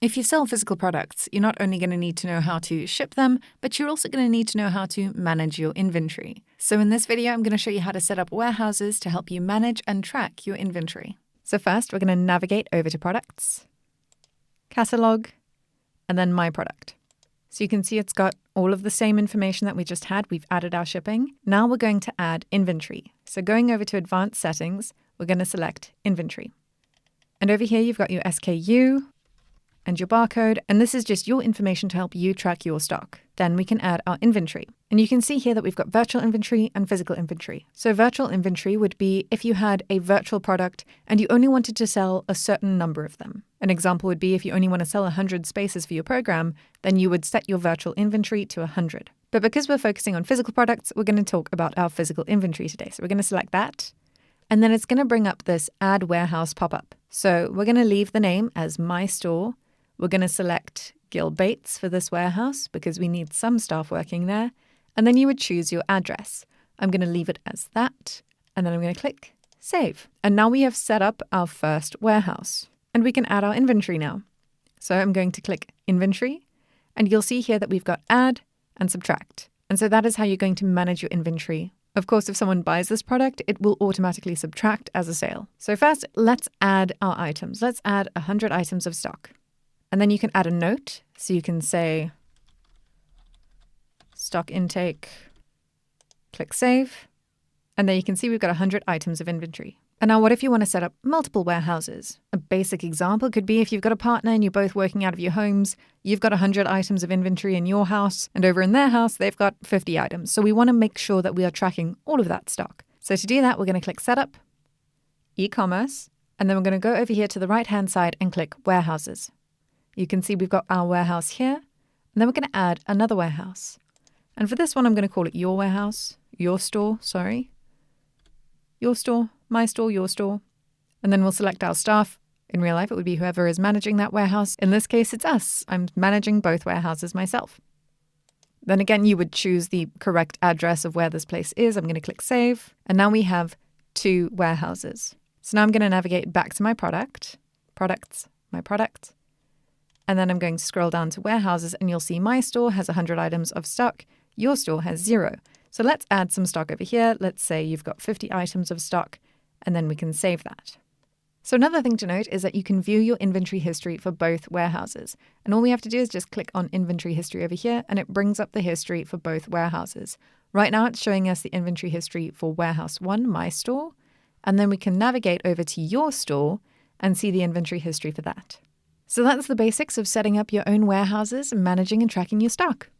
If you sell physical products, you're not only going to need to know how to ship them, but you're also going to need to know how to manage your inventory. So in this video, I'm going to show you how to set up warehouses to help you manage and track your inventory. So first, we're going to navigate over to Products, Catalog, and then My Product. So you can see it's got all of the same information that we just had. We've added our shipping. Now we're going to add inventory. So going over to Advanced Settings, we're going to select Inventory. And over here, you've got your SKU and your barcode, and this is just your information to help you track your stock. Then we can add our inventory. And you can see here that we've got virtual inventory and physical inventory. So virtual inventory would be if you had a virtual product and you only wanted to sell a certain number of them. An example would be if you only want to sell 100 spaces for your program, then you would set your virtual inventory to 100. But because we're focusing on physical products, we're going to talk about our physical inventory today. So we're going to select that, and then it's going to bring up this Add Warehouse pop-up. So we're going to leave the name as My Store. We're going to select Gil Bates for this warehouse because we need some staff working there. And then you would choose your address. I'm going to leave it as that. And then I'm going to click Save. And now we have set up our first warehouse. And we can add our inventory now. So I'm going to click Inventory. And you'll see here that we've got Add and Subtract. And so that is how you're going to manage your inventory. Of course, if someone buys this product, it will automatically subtract as a sale. So first, let's add our items. Let's add 100 items of stock. And then you can add a note. So you can say stock intake, click Save. And then you can see we've got 100 items of inventory. And now what if you want to set up multiple warehouses? A basic example could be if you've got a partner and you're both working out of your homes, you've got 100 items of inventory in your house, and over in their house, they've got 50 items. So we want to make sure that we are tracking all of that stock. So to do that, we're going to click Setup, E-commerce, and then we're going to go over here to the right-hand side and click Warehouses. You can see we've got our warehouse here, and then we're going to add another warehouse. And for this one, I'm going to call it Your Warehouse, Your Store, sorry. Your Store, My Store, Your Store. And then we'll select our staff. In real life, it would be whoever is managing that warehouse. In this case, it's us. I'm managing both warehouses myself. Then again, you would choose the correct address of where this place is. I'm going to click Save. And now we have 2 warehouses. So now I'm going to navigate back to my product, Products, My Product. And then I'm going to scroll down to Warehouses, and you'll see My Store has 100 items of stock. Your Store has 0. So let's add some stock over here. Let's say you've got 50 items of stock, and then we can save that. So another thing to note is that you can view your inventory history for both warehouses. And all we have to do is just click on Inventory History over here, and it brings up the history for both warehouses. Right now, it's showing us the inventory history for Warehouse 1, My Store. And then we can navigate over to Your Store and see the inventory history for that. So that's the basics of setting up your own warehouses and managing and tracking your stock.